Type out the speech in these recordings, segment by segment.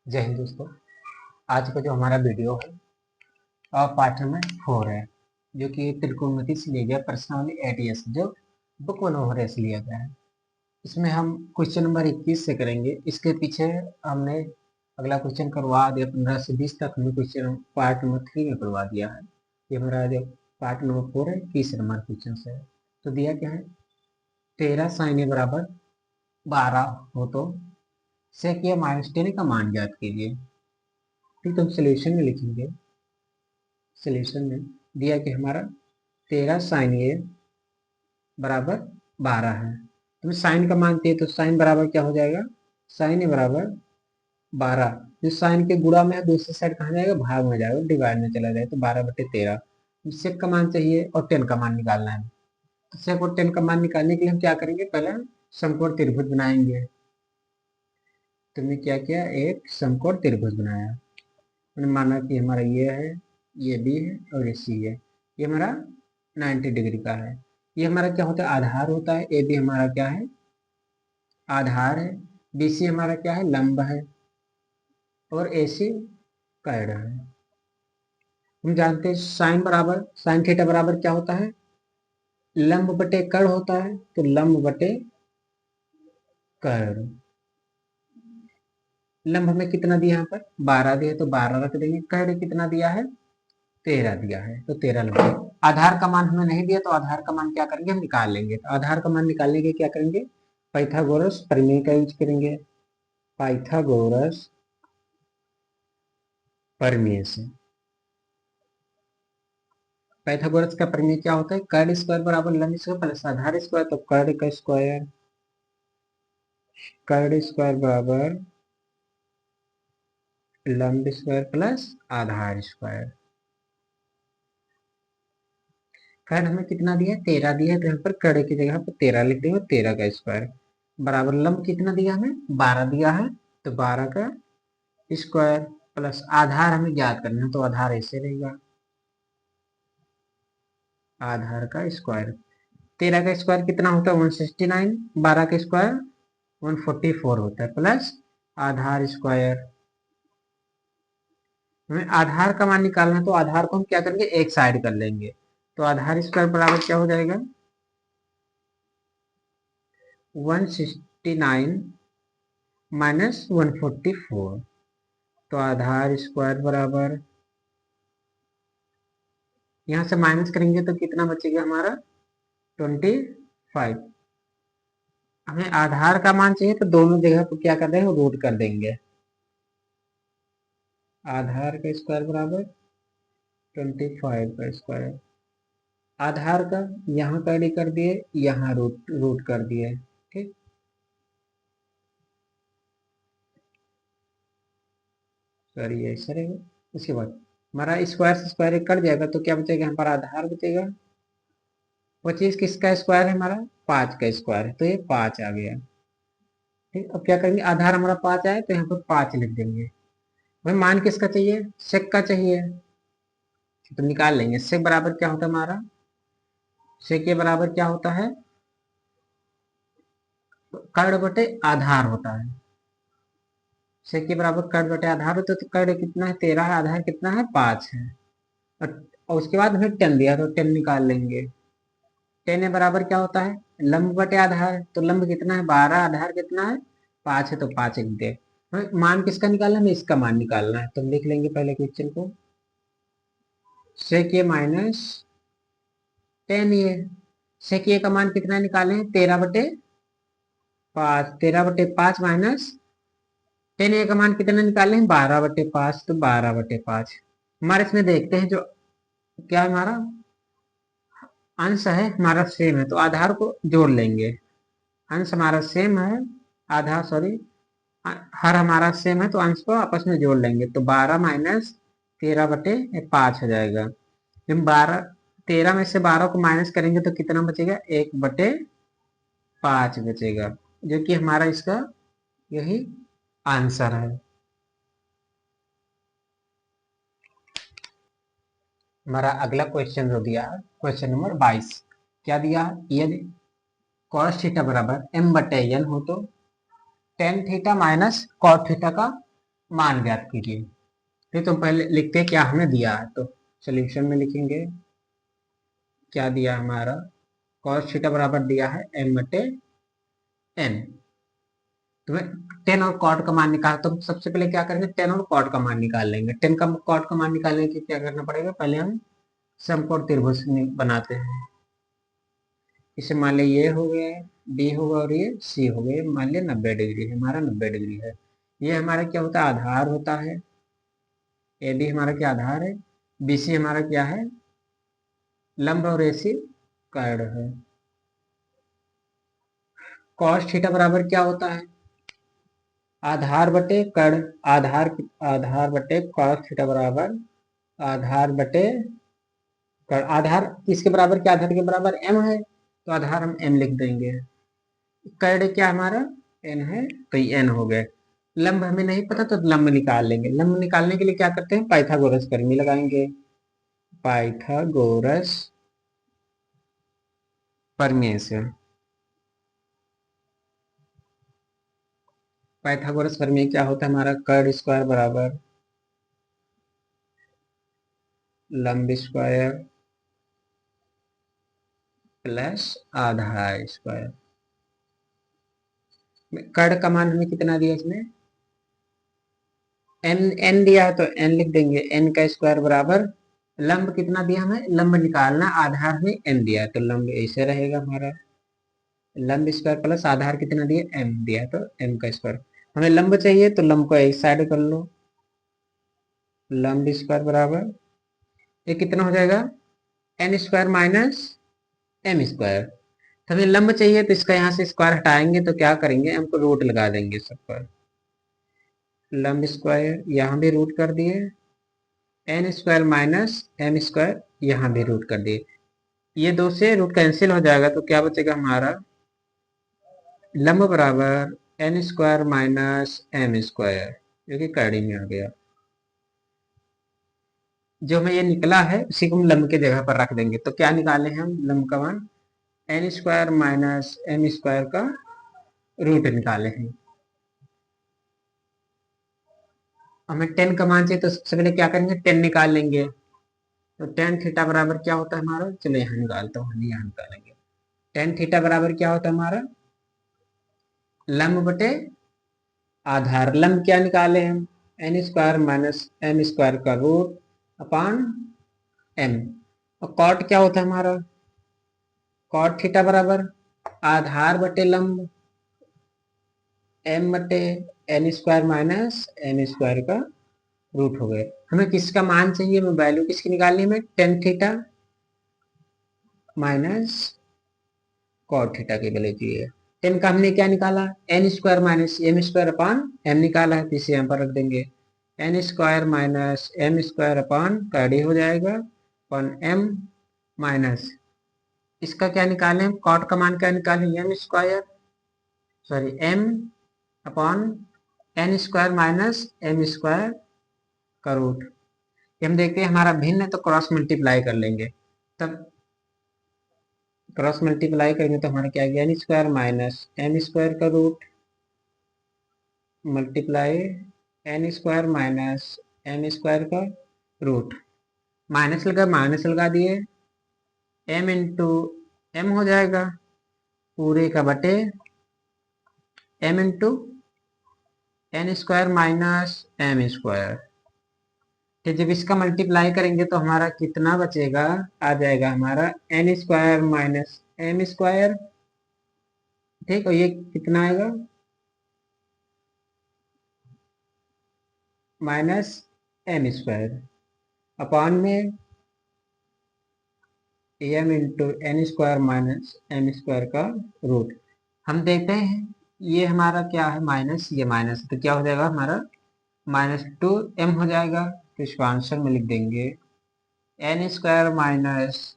जय हिंद दोस्तों। आज का जो हमारा वीडियो है पार्ट नंबर 4 है, जो कि त्रिकोणमिति से लिया गया प्रश्नावली एटीएस जो बुक 1 से लिया गया है। इसमें हम क्वेश्चन नंबर 21 से करेंगे। इसके पीछे हमने अगला क्वेश्चन करवा दिया, 15 से 20 तक हमने क्वेश्चन पार्ट नंबर 3 में करवा दिया है। ये हमारा जो पार्ट नंबर 4 है, 21 नंबर क्वेश्चन से है। तो दिया क्या है, 13 sin a बराबर 12 हो तो sec a माइनस 10 का मान ज्ञात कीजिए। ठीक, तो हम सोल्यूशन में लिखेंगे। सोल्यूशन में दिया कि हमारा 13 sin a बराबर 12 है। तो साइन का मान चाहिए, तो साइन बराबर क्या हो जाएगा, साइन ए बराबर 12। जो साइन के गुणा में है दूसरी साइड कहाँ जाएगा, भाग में जाएगा, डिवाइड में चला जाएगा, तो 12/13। सेक का मान चाहिए और 10 का मान निकालना है। तो सेक और 10 का मान निकालने के लिए हम क्या करेंगे, पहले समकोण त्रिभुज बनाएंगे। तुमने क्या किया, एक समकोण त्रिभुज बनाया। मैंने माना कि हमारा ये है, ये बी है और ये सी है। ये हमारा 90 डिग्री का है। ये हमारा क्या होता है, आधार होता है। ए बी हमारा क्या है, आधार है। बी सी हमारा क्या है, लंब है। और ए सी कर्ण है। हम जानते हैं साइन बराबर, साइन थीटा बराबर क्या होता है, लंब बटे कर्ण होता है। तो लंब बटे कर्ण। लंब हमें कितना दिया यहाँ पर, 12 दिया, तो 12 रख देंगे। कर्ण कितना दिया है, 13 दिया है, तो 13 लंबे। आधार का मान हमें नहीं दिया, तो आधार का मान क्या करेंगे, हम निकाल लेंगे। तो आधार का मान निकालने के क्या करेंगे, पाइथागोरस प्रमेय का यूज करेंगे। पाइथागोरस प्रमेय से, पाइथागोरस का प्रमेय क्या होता है, कर्ण स्क्वायर बराबर लंब स्क्वायर प्लस आधार स्क्वायर। तो कर्ण का स्क्वायर, कर्ण स्क्वायर बराबर लंब स्क्वायर प्लस आधार स्क्वायर। कर्ण हमें कितना दिया है, 13 दिया है, तो यहाँ पर कर्ण की जगह पर 13 लिख देंगे। 13 का स्क्वायर बराबर लंब कितना दिया हमें, 12 दिया है, तो 12 का स्क्वायर प्लस आधार हमें ज्ञात करना है, तो आधार ऐसे रहेगा, आधार का स्क्वायर। 13 का स्क्वायर कितना होता है, 169। 12 का स्क्वायर 144 होता है, प्लस आधार स्क्वायर। हमें आधार का मान निकालना है, तो आधार को हम क्या करेंगे, एक साइड कर लेंगे। तो आधार स्क्वायर बराबर क्या हो जाएगा, 169 माइनस 144। तो आधार स्क्वायर बराबर, यहां से माइनस करेंगे तो कितना बचेगा हमारा, 25। हमें आधार का मान चाहिए, तो दोनों जगह पर क्या कर देंगे, रूट कर देंगे। आधार का स्क्वायर बराबर 25 का स्क्वायर। आधार का यहाँ कैरी कर दिए, यहाँ रूट रूट कर दिए। ठीक, सॉरी ऐसा रहेगा। उसके बाद हमारा स्क्वायर से स्क्वायर कट जाएगा, तो क्या बचेगा, यहाँ पर आधार बचेगा। 25 किसका स्क्वायर है, हमारा 5 का स्क्वायर है, तो ये 5 आ गया। ठीक, अब क्या करेंगे, आधार हमारा 5 आए, तो यहाँ पर 5 लिख देंगे। भाई मान किसका चाहिए, सेक का चाहिए, तो निकाल लेंगे। सेक बराबर क्या होता है हमारा, सेक के बराबर क्या होता है, कर्ण बटे आधार होता है। सेक के बराबर कर्ण बटे आधार होता है, तो कर्ण कितना है, 13 है, आधार कितना है, 5 है। और उसके बाद हमें 10 दिया, तो 10 निकाल लेंगे। 10 बराबर क्या होता है, लंब बटे आधार। तो लंब कितना है, 12, आधार कितना है, 5 है, तो 5 लिख दे। मान किसका निकालना है, इसका मान निकालना है। तो लिख लेंगे पहले क्वेश्चन को, सेक ए माइनस 10 ए। सेक ए का मान कितना निकाले, 13/5। 13/5 माइनस 10 ए का मान कितना निकाले, 12/5। तो 12/5 हमारे इसमें देखते हैं, जो क्या हमारा अंश है हमारा सेम है, तो आधार को जोड़ लेंगे। अंश हमारा सेम है, आधार सॉरी, हर हमारा सेम है, तो अंश को आपस में जोड़ लेंगे। तो 12 माइनस 13/5 हो जाएगा। जब 13 में से 12 को माइनस करेंगे तो कितना बचेगा, 1/5 बचेगा, जो कि हमारा इसका यही आंसर है। हमारा अगला क्वेश्चन जो दिया है, क्वेश्चन नंबर 22, क्या दिया है, यदि cos थीटा बराबर m/n हो तो tan theta minus cot theta का मान ज्ञात कीजिए। तो पहले लिखते हैं क्या हमें दिया है, तो सोल्यूशन में लिखेंगे क्या दिया हमारा, cos थीटा बराबर दिया है m बटे n। तुम्हें टेन और कॉट का मान निकाल, तो सबसे पहले क्या करेंगे, टेन और कॉट का मान निकाल लेंगे। टेन का कॉट का मान निकालने के क्या करना पड़ेगा, पहले हम समकोण त्रिभुज बनाते हैं। इसे मान लिया ये हो गया, बी होगा और ये सी हो गया, मान लिया 90 डिग्री है, हमारा 90 डिग्री है। ये हमारा क्या होता है, आधार होता है। ए बी हमारा क्या आधार है, बी सी हमारा क्या है, लंब, और ए सी कर्ण है। कॉस थीटा बराबर क्या होता है, आधार बटे कर्ण, आधार बटे कॉस थीटा बराबर आधार बटे कर्ण। आधार किसके बराबर, क्या आधार के बराबर m है, तो आधार हम m लिख देंगे। कर्ण क्या हमारा n है, तो ये n हो गए। लंब हमें नहीं पता तो लंब निकाल लेंगे। लंब निकालने के लिए क्या करते हैं, पाइथागोरस प्रमेय लगाएंगे। पाइथागोरस प्रमेय से, पाइथागोरस प्रमेय क्या होता है हमारा, कर्ण स्क्वायर बराबर लंब स्क्वायर प्लस आधार स्क्वायर। कर्ण का मान हमें कितना दिया इसमें, n दिया है तो n लिख देंगे, n का स्क्वायर बराबर लंब कितना दिया हमें, लंब निकालना, आधार में n दिया है तो लंब ऐसे रहेगा हमारा, लंब स्क्वायर प्लस आधार कितना दिया m दिया है तो m का स्क्वायर। हमें लंब चाहिए तो लंब को एक साइड कर लो, लंब स्क्वायर बराबर ये कितना हो जाएगा, n square minus m square. तो हमें लंब चाहिए तो इसका यहाँ से स्क्वायर हटाएंगे तो क्या करेंगे, हमको रूट लगा देंगे सब पर। लंब स्क्वायर यहाँ भी रूट कर दिए, N square minus M square यहाँ भी रूट कर दिए। ये दो से रूट कैंसिल हो जाएगा तो क्या बचेगा हमारा, लंब बराबर N square minus M square, जो कि कड़ी में आ गया। जो हमें ये निकला है उसी को हम लंब के जगह पर रख देंगे। तो क्या निकाले हैं हम, लंब का मान N square minus M square का रूट निकाले हैं। हमें टेन का मान चाहिए तो सबसे पहले क्या करेंगे, टेन निकाल लेंगे। तो टेन थीटा बराबर क्या होता है हमारा, चलो यहाँ निकालता हूँ, हम यहाँ निकालेंगे। टेन थीटा बराबर क्या होता है हमारा, लंब बटे आधार। लंब क्या निकाले हम, N square minus M square का रूट अपान एम। और कॉट क्या होता है हमारा, कॉट थीटा बराबर आधार बटे लंब, एम बटे N square minus M square का रूट हो गए। हमें किसका मान चाहिए, हमें वैल्यू किसकी निकालनी है, tan theta minus cot theta की वैल्यू चाहिए। टेन का हमने क्या निकाला, N square minus M square upon M निकाला है, तो इसे यहाँ पर रख देंगे। N square minus M square upon कैडी हो जाएगा अपन एम माइनस इसका क्या निकालें, कॉट का मान क्या निकालें, M square sorry M upon N square minus M square का रूट। हम देखते हैं हमारा भिन्न है तो क्रॉस मल्टीप्लाई कर लेंगे। तब क्रॉस मल्टीप्लाई करेंगे तो हमारा क्या गया, N square minus M square का root multiply N square minus M square का रूट। माइनस लगा दिए, एम इंटू एम हो जाएगा पूरे का बटे M into N square minus M square. तो जब इसका मल्टीप्लाई करेंगे तो हमारा कितना बचेगा, आ जाएगा हमारा n square minus M square, ठीक। और ये कितना आएगा, माइनस एम स्क्वायर अपॉन में m into N square minus M square का रूट। हम देखते हैं ये हमारा क्या है, माइनस, ये माइनस, तो क्या हो जाएगा हमारा माइनस टू एम हो जाएगा। तो इसको आंसर में लिख देंगे N square minus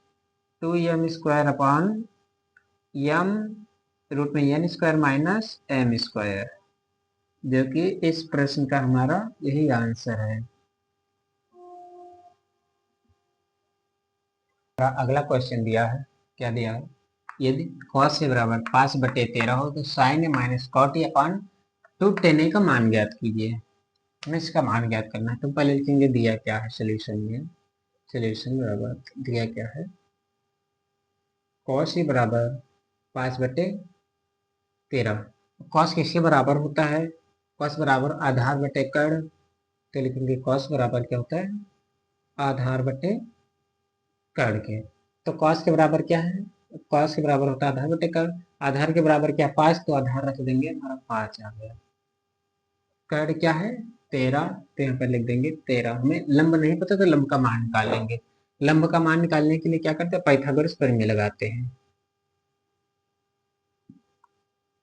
two M square upon M root में N square minus M square, जो कि इस प्रश्न का हमारा यही आंसर है। अगला क्वेश्चन दिया है, क्या दिया है, यदि cos से बराबर 5/13 हो तो sin a minus cot a upon 2 tan a का मान ज्ञात कीजिए। हमें इसका मान ज्ञात करना है। तो पहले लिखेंगे दिया क्या है सोल्यूशन में। सोल्यूशन बराबर दिया क्या है, कॉस ए बराबर 5/13। कॉस किसके बराबर होता है, कॉस बराबर आधार बटे कर्ण। तो लिखेंगे कॉस बराबर क्या होता है, आधार बटे कर्ण के। तो कॉस के बराबर क्या है, कॉस के बराबर होता है आधार बटे कर्ण। आधार के बराबर क्या 5, तो आधार रख देंगे, हमारा 5 आ गया। कर्ण क्या है 13, तो यहाँ पर लिख देंगे 13। हमें लंब नहीं पता तो लंब का मान निकाल लेंगे। लंब का मान निकालने के लिए क्या करते हैं, पाइथागोरस प्रमेय लगाते हैं।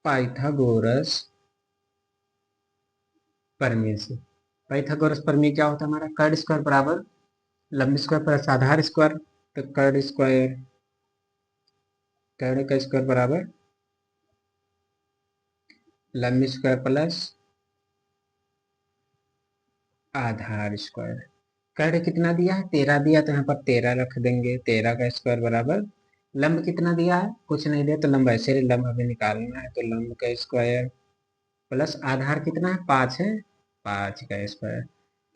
पाइथागोरस प्रमेय से, पाइथागोरस प्रमेय क्या होता है हमारा, कर्ण स्क्वायर बराबर लंब स्क्वायर प्लस आधार स्क्वायर। तो कर्ण स्क्वायर, कर्ण का स्क्वायर बराबर लंब स्क्वायर प्लस आधार स्क्वायर। कर्ण कितना दिया है 13 दिया, तो यहाँ पर 13 रख देंगे। 13 का स्क्वायर बराबर लंब कितना दिया है, कुछ नहीं दिया तो लंब ऐसे लंब हमें निकालना है। तो लंब का स्क्वायर प्लस आधार कितना है 5 है, 5 का स्क्वायर।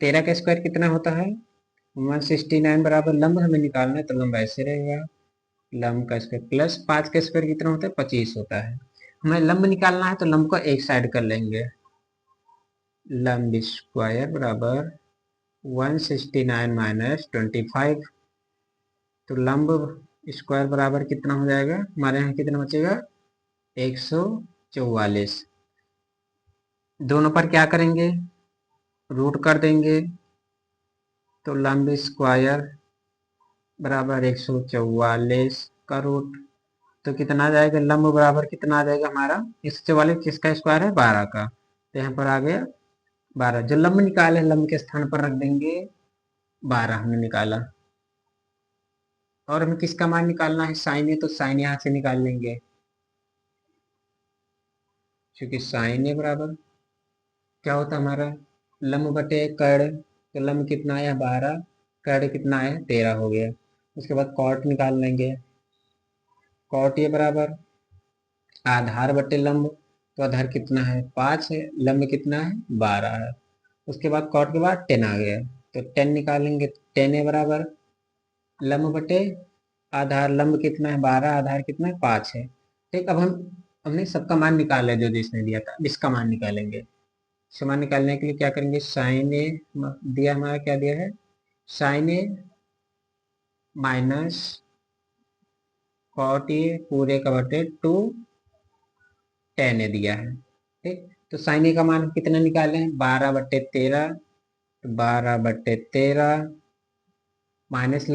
13 का स्क्वायर कितना होता है 169 बराबर लंब हमें निकालना है, तो लंब ऐसे रहेगा। लंब का स्क्वायर प्लस 5 का स्क्वायर कितना होता है 25 होता है। हमें लंब निकालना है तो लंब को एक साइड कर लेंगे। लंब स्क्वायर बराबर 169 माइनस 25। तो लंब स्क्वायर बराबर कितना हो जाएगा, हमारे यहाँ कितना बचेगा 144। दोनों पर क्या करेंगे, रूट कर देंगे। तो लंब स्क्वायर बराबर 144 का रूट, तो कितना आ जाएगा, लंब बराबर कितना आ जाएगा हमारा 144 किसका स्क्वायर है 12 का। तो यहाँ पर आ गया 12। जो लंब निकाले लंब के स्थान पर रख देंगे 12 हमने निकाला। और हमें किसका मान निकालना है साइन ए, तो साइन यहाँ से निकाल लेंगे, क्योंकि साइन ए बराबर क्या होता है हमारा लंब बटे कर्ण। तो लंब कितना आया 12, कर्ण कितना आया 13 हो गया। उसके बाद कॉट निकाल लेंगे। कॉट ये बराबर आधार बटे लंब, तो आधार कितना है 5 है, लंब कितना है 12 है। उसके बाद कॉट के बाद 10 आ गया, तो 10 निकालेंगे। 10 है बराबर लंब बटे आधार, लंब कितना है 12, आधार कितना है 5 है। ठीक, अब हमने सबका मान निकाला है जो जिसने दिया था, इसका मान निकालेंगे। इसका मान निकालने के लिए क्या करेंगे, साइन ए दिया हमारा क्या दिया है, sine a minus cot a पूरे का बटे 2 10 ए दिया है। ठीक, तो साइन ए का मान कितना निकाले हैं 12/13। तो 12/13 माइनस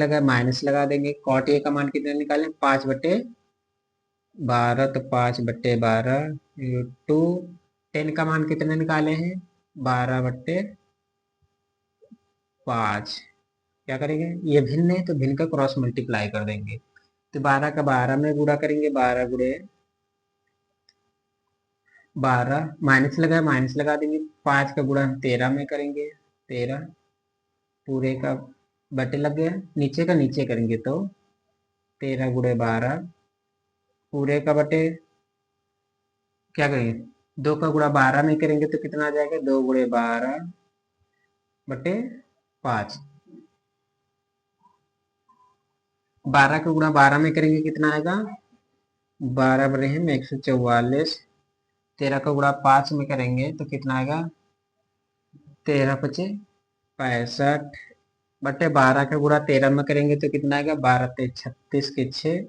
लगा देंगे। कॉट ए का मान कितना निकाले 5/12, तो 5/12 टू 10 का मान कितना निकाले हैं 12/5। क्या करेंगे, ये भिन्न है तो भिन्न का क्रॉस मल्टीप्लाई कर देंगे। तो 12 का 12 में गुणा करेंगे, 12 गुणे 12 माइनस लगा देंगे। 5 का गुणा हम 13 में करेंगे, 13 पूरे का बटे लग गया, नीचे का नीचे करेंगे तो 13 गुणे 12 पूरे का बटे क्या करेंगे 2 का गुणा 12 में करेंगे तो कितना आ जाएगा 2 गुणे 12/5। 12 का गुणा 12 में करेंगे कितना आएगा 12 बड़े हैं 144। 13 का गुणा 5 में करेंगे तो कितना आएगा 13×5 65 बटे 12 का गुणा 13 में करेंगे तो कितना आएगा 12×3 36 के 6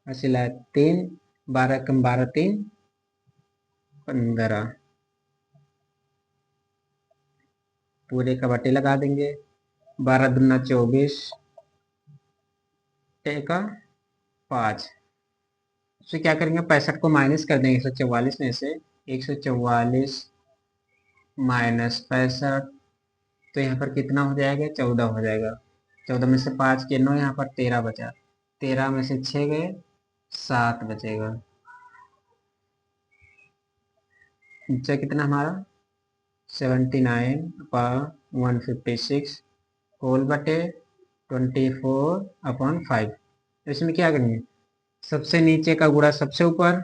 हासिल 3, 12 कम 12×3 15 पूरे का बटे लगा देंगे। 12×2 24 का 5। उससे क्या करेंगे 65 को माइनस कर देंगे 144 में से, 144 माइनस 65, तो यहाँ पर कितना हो जाएगा 14 हो जाएगा। 14 में से 5 के 9, यहाँ पर 13 बचा, 13 में से 6 गए 7 बचेगा। नीचे कितना हमारा 79/156 होल बटे 24/5। तो इसमें क्या करेंगे सबसे नीचे का गुणा सबसे ऊपर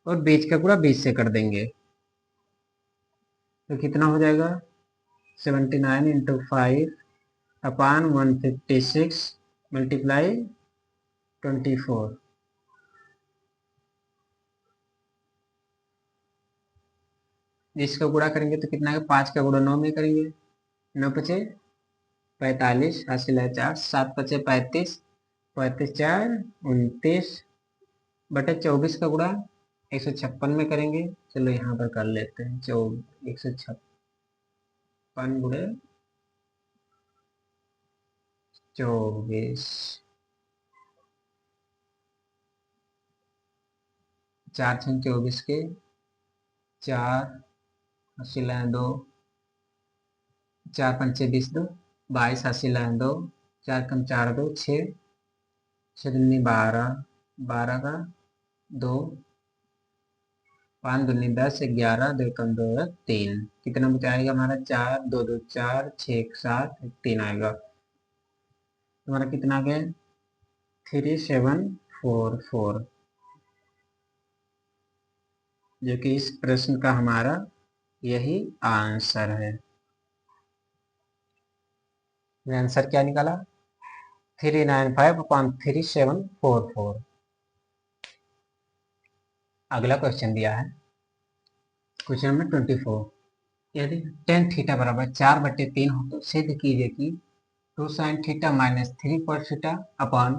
और बीच का गुणा बीच से कर देंगे, तो कितना हो जाएगा 79 इंटू 5 अपान 156 मल्टीप्लाई 24। इसका गुणा करेंगे तो कितना है, 5 का गुणा 9 में करेंगे, 9 पचे 45, हासिल है 4, 7 पचे 35, 35 4 29 बटे 24 का गुणा 156 में करेंगे। चलो यहाँ पर कर लेते हैं, 156 गुणे 24, 4 छः 24 के 4, हासिल है 2, 4 पंचे 20 2 22, हासिल है 2, 4 कम 4 2 6, 6 दूनी 12, 12 का 2, 5 दूनी 10, 11, 2 कम 2 3, कितना बचाएगा हमारा 4, 2 2 4, 6 7 3 आएगा। हमारा कितना आ गया 3744, जो कि इस प्रश्न का हमारा यही आंसर है। आंसर क्या निकाला 395/3744। अगला क्वेश्चन दिया है क्वेश्चन नंबर 24। यदि टेन थीटा बराबर 4/3 हो तो सिद्ध कीजिए कि 2 sine theta minus 3 cos theta upon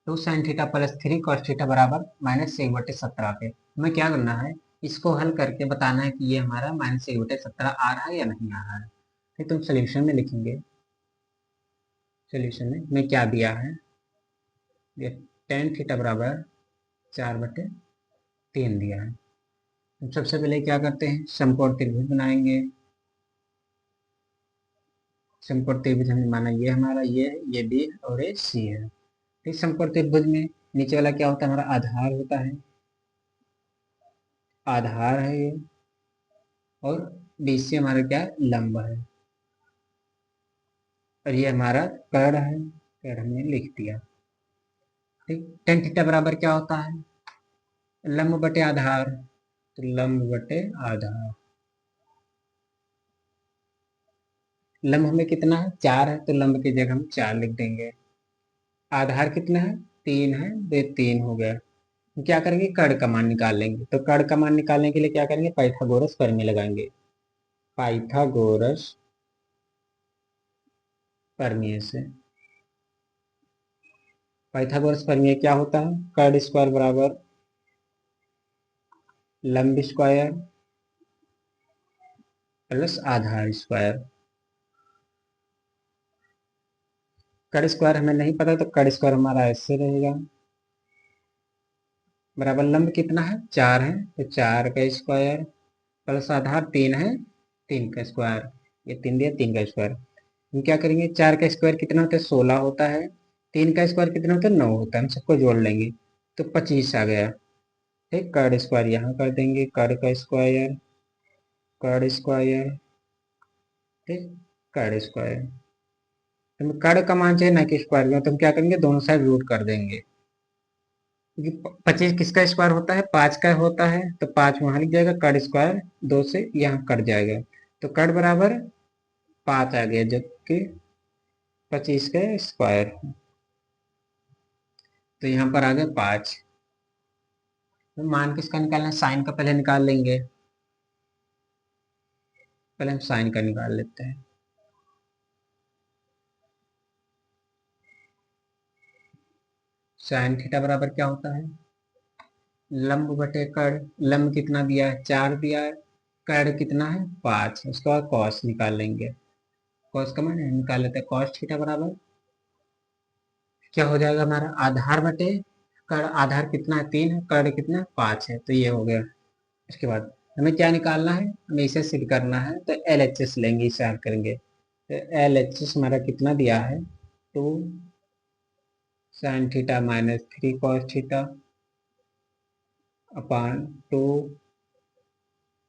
2 sine theta plus 3 cos theta बराबर -1/17 पे। हमें क्या करना है, इसको हल करके बताना है कि ये हमारा -1/17 आ रहा है या नहीं आ रहा है। फिर तुम सोल्यूशन में लिखेंगे, सोल्यूशन में क्या दिया है, टेन थीटा बराबर 4/3 दिया है। तो सबसे पहले क्या करते हैं, समकोण त्रिभुज बनाएंगे। समकोण त्रिभुज हमने माना ये हमारा ये बी और ये सी है। ठीक, समकोण त्रिभुज में नीचे वाला क्या होता है, हमारा आधार होता है, आधार है ये, और बीच हमारा क्या है, लंब है, और ये हमारा कर्ण है, कर्ण हमने लिख दिया। ठीक, टेन थीटा बराबर क्या होता है, लंब बटे आधार, तो लंब बटे आधार। लंब हमें कितना है 4 है, तो लंब की जगह हम 4 लिख देंगे। आधार कितना है 3 है, ये 3 हो गया। क्या करेंगे, कर्ण का मान निकाल लेंगे। तो कर्ण का मान निकालने के लिए क्या करेंगे, पाइथागोरस प्रमेय लगाएंगे। पाइथागोरस प्रमेय से, पाइथागोरस प्रमेय क्या होता है, कर्ण स्क्वायर बराबर लंब स्क्वायर प्लस आधार स्क्वायर। कर्ण स्क्वायर हमें नहीं पता, तो कर्ण स्क्वायर हमारा ऐसे रहेगा, बराबर लंब कितना है 4 है, तो 4 का स्क्वायर प्लस आधार 3 है, 3 का स्क्वायर, ये 3 दिया 3 का स्क्वायर। हम क्या करेंगे, 4 का स्क्वायर कितना होता है 16 होता है, 3 का स्क्वायर कितना होता है 9 होता है, हम सबको जोड़ लेंगे तो 25 आ गया। ठीक, कर्ण स्क्वायर यहाँ कर देंगे, कर्ण का स्क्वायर, कर्ण स्क्वायर, ठीक, कर्ण स्क्वायर। हमें कर्ण का मान चाहिए ना कि स्क्वायर का, तो हम क्या करेंगे दोनों साइड रूट कर देंगे, क्योंकि 25 किसका स्क्वायर होता है 5 का होता है, तो 5 वहां लिख जाएगा, कर्ण स्क्वायर 2 से यहाँ कट जाएगा, तो कर्ण बराबर 5 आ गया, जबकि 25 का स्क्वायर, तो यहाँ पर आ गया 5। तो मान किसका निकालना है, साइन का पहले निकाल लेंगे, पहले हम साइन का निकाल लेते हैं। साइन थीटा बराबर क्या होता है, लंब बटे कर्ण, लंब कितना दिया है 4 दिया है, कर्ण कितना है 5, उसके बाद कॉस निकाल लेंगे, कॉस का मान निकाल लेते हैं, कॉस थीटा बराबर क्या हो जाएगा हमारा, आधार बटे कर्ण, आधार कितना है 3 है, कर्ण कितना है 5 है, तो ये हो गया। इसके बाद हमें क्या निकालना है, हमें इसे सिद्ध करना है, तो एल एच एस लेंगे, इसे हल करेंगे। तो एल एच एस हमारा कितना दिया है 2 sine theta minus 3 cos theta upon 2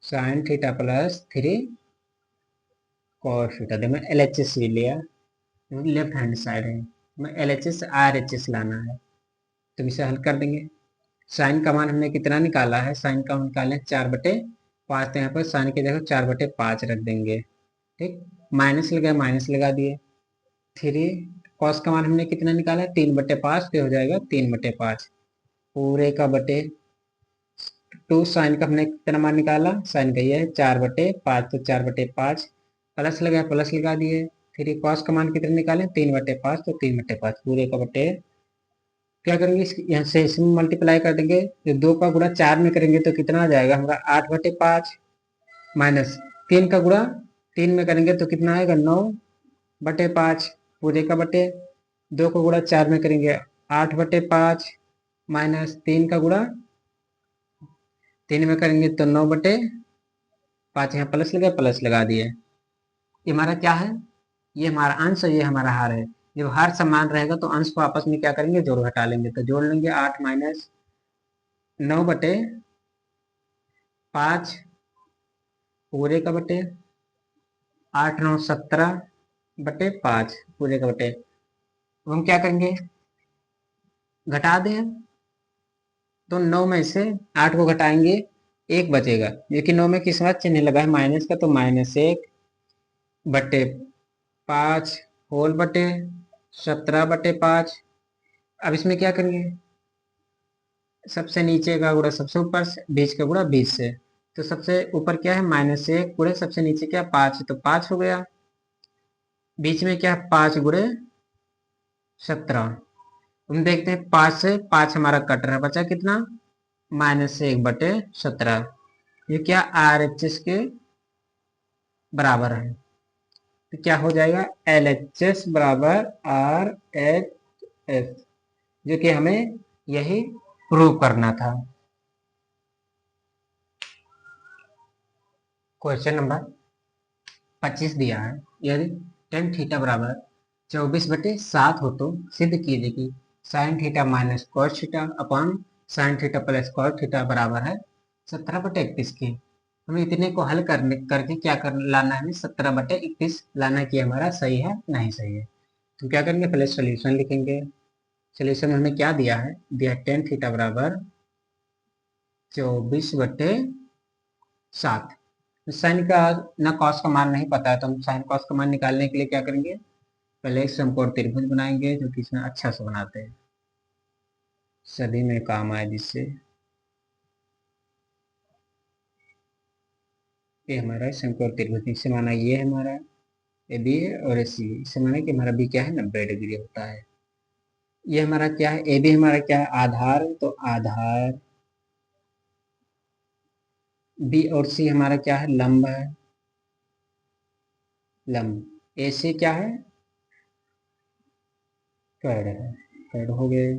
sine theta plus 3 cos theta. मैं एल एच एस भी लिया, लेफ्ट हैंड साइड है, मैं L H S R H S लाना है, तो इसे हल कर देंगे। साइन का मान हमने कितना निकाला है, साइन का मान निकाले 4/5, तो यहाँ पर साइन की जगह 4/5 रख देंगे, ठीक, माइनस लगा दिए। 3 कॉस का मान हमने कितना निकाला है 3/5, तो हो जाएगा 3/5 पूरे का बटे 2। साइन का हमने कितना मान निकाला, साइन का ये है 4/5, तो 4/5 प्लस लगा दिए। फिर कॉस का मान कितना निकाले 3/5, तो 3/5 पूरे का बटे, क्या करेंगे यहाँ से इसमें मल्टीप्लाई कर देंगे, तो 2 का गुणा 4 में करेंगे तो कितना आ जाएगा हमारा 8/5, माइनस 3 का गुणा 3 में करेंगे तो कितना आएगा 9/5 पूरे का बटे, 2 का गुणा 4 में करेंगे 8/5, माइनस 3 का गुणा 3 में करेंगे तो 9/5, यहाँ प्लस लगा दिए। ये हमारा क्या है, ये हमारा अंश है, ये हमारा हार है। जब हार समान रहेगा तो अंश को आपस में क्या करेंगे, जोड़ घटा लेंगे, तो जोड़ लेंगे 8 माइनस 9/5 पूरे का बटे 8 9 17/5 पूरे का बटे। अब हम क्या करेंगे, घटा दें, तो 9 में से 8 को घटाएंगे 1 बचेगा, क्योंकि 9 में किस बात चिन्ह लगा है माइनस का, तो -1/5 होल बटे 17/5। अब इसमें क्या करेंगे, सबसे नीचे का गुणा सबसे ऊपर से, बीच का गुणा बीच से, तो सबसे ऊपर क्या है -1 गुणे सबसे नीचे क्या 5, तो 5 हो गया। बीच में क्या है 5 गुणे 17। हम देखते हैं 5 से 5 हमारा कट रहा है, बचा कितना -1/17। ये क्या RHS के बराबर है, तो क्या हो जाएगा LHS बराबर RHS, जो कि हमें यही प्रूव करना था। क्वेश्चन नंबर 25 दिया है, यदि tan थीटा बराबर 24/7 हो तो सिद्ध कीजिए कि sin theta minus cos theta upon sin theta plus cos theta बराबर है 17/31 के। हमें इतने को हल करके क्या कर लाना है, 17/31 लाना कि हमारा सही है नहीं सही है। तो क्या करेंगे, पहले सोल्यूशन लिखेंगे। सोल्यूशन में हमें क्या दिया है, दिया tan थीटा बराबर 24/7। साइन का ना कॉस का मान नहीं पता है, तो हम साइन कॉस का मान निकालने के लिए क्या करेंगे, पहले एक समकोण त्रिभुज बनाएंगे, जो कि इसमें अच्छा से बनाते हैं, सभी में काम आए जिससे। ये हमारा समकोण त्रिभुज, इससे माना ये हमारा ए बी है और ए सी है, इससे माना कि हमारा बी क्या है 90 डिग्री होता है। ये हमारा क्या है, ए बी हमारा क्या है आधार, तो आधार, बी और सी हमारा क्या है लंब है, लंब, ए सी क्या है कर्ण है, कर्ण हो गए।